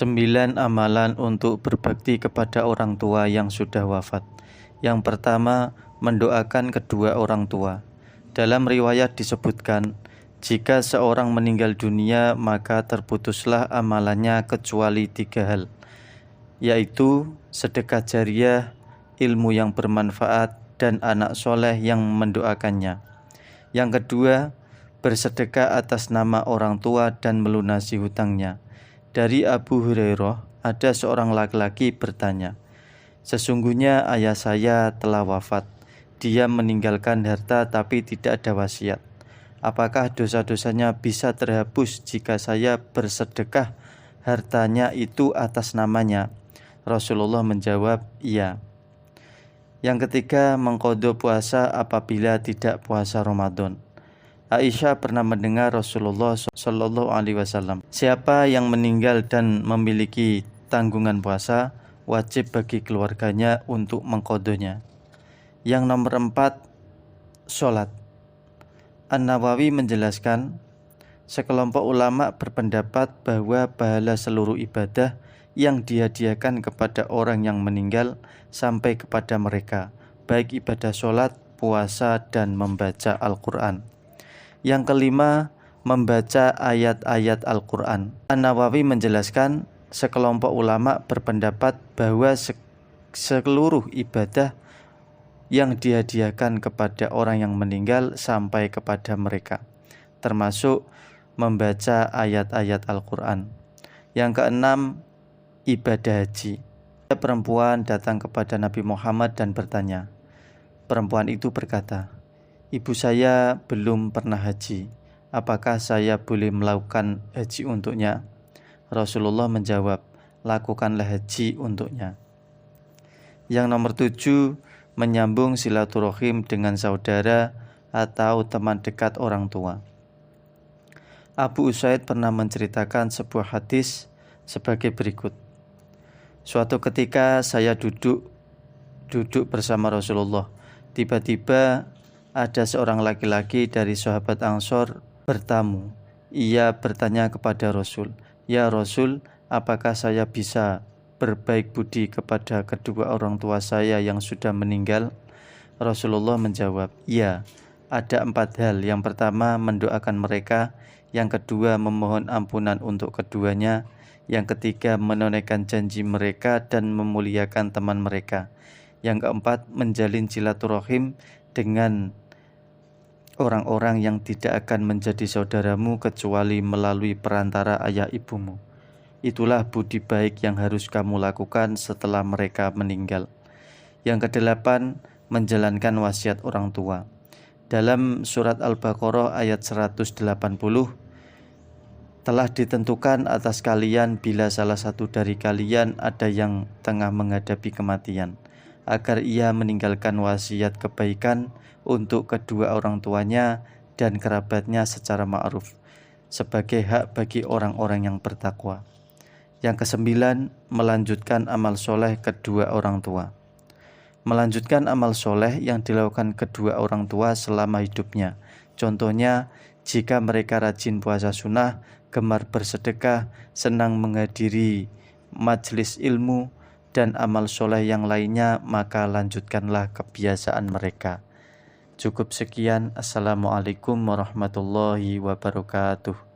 9 amalan untuk berbakti kepada orang tua yang sudah wafat. Yang pertama, mendoakan kedua orang tua. Dalam riwayat disebutkan, jika seorang meninggal dunia maka terputuslah amalannya kecuali 3 hal, yaitu sedekah jariah, ilmu yang bermanfaat, dan anak soleh yang mendoakannya. Yang kedua, bersedekah atas nama orang tua dan melunasi hutangnya. Dari Abu Hurairah, ada seorang laki-laki bertanya, "Sesungguhnya ayah saya telah wafat. Dia meninggalkan harta tapi tidak ada wasiat. Apakah dosa-dosanya bisa terhapus jika saya bersedekah hartanya itu atas namanya?" Rasulullah menjawab, "Iya." Yang ketiga, mengqadha puasa apabila tidak puasa Ramadan. Aisyah pernah mendengar Rasulullah SAW, "Siapa yang meninggal dan memiliki tanggungan puasa, wajib bagi keluarganya untuk mengqadhanya." Yang nomor 4, sholat. An-Nawawi menjelaskan, sekelompok ulama berpendapat bahwa pahala seluruh ibadah yang dihadiahkan kepada orang yang meninggal sampai kepada mereka, baik ibadah sholat, puasa, dan membaca Al-Quran. Yang kelima, membaca ayat-ayat Al-Quran. An-Nawawi menjelaskan, sekelompok ulama berpendapat bahwa seluruh ibadah yang dihadiahkan kepada orang yang meninggal sampai kepada mereka, termasuk membaca ayat-ayat Al-Quran. Yang keenam, ibadah haji. Perempuan datang kepada Nabi Muhammad dan bertanya. Perempuan itu berkata, "Ibu saya belum pernah haji. Apakah saya boleh melakukan haji untuknya?" Rasulullah menjawab, "Lakukanlah haji untuknya." Yang nomor 7, menyambung silaturahim dengan saudara atau teman dekat orang tua. Abu Usaid pernah menceritakan sebuah hadis sebagai berikut. Suatu ketika saya duduk bersama Rasulullah. Tiba-tiba ada seorang laki-laki dari sahabat Ansor bertamu. Ia bertanya kepada Rasul, "Ya Rasul, apakah saya bisa berbaik budi kepada kedua orang tua saya yang sudah meninggal?" Rasulullah menjawab, "Ya, ada 4 hal. Yang pertama, mendoakan mereka. Yang kedua, memohon ampunan untuk keduanya. Yang ketiga, menunaikan janji mereka dan memuliakan teman mereka. Yang keempat, menjalin silaturahim dengan orang-orang yang tidak akan menjadi saudaramu kecuali melalui perantara ayah ibumu. Itulah budi baik yang harus kamu lakukan setelah mereka meninggal." Yang kedelapan, menjalankan wasiat orang tua. Dalam surat Al-Baqarah ayat 180, "Telah ditentukan atas kalian bila salah satu dari kalian ada yang tengah menghadapi kematian, agar ia meninggalkan wasiat kebaikan untuk kedua orang tuanya dan kerabatnya secara ma'ruf, sebagai hak bagi orang-orang yang bertakwa." Yang kesembilan, melanjutkan amal soleh kedua orang tua. Melanjutkan amal soleh yang dilakukan kedua orang tua selama hidupnya. Contohnya, jika mereka rajin puasa sunnah, gemar bersedekah, senang menghadiri majelis ilmu, dan amal soleh yang lainnya, maka lanjutkanlah kebiasaan mereka. Cukup sekian. Assalamualaikum warahmatullahi wabarakatuh.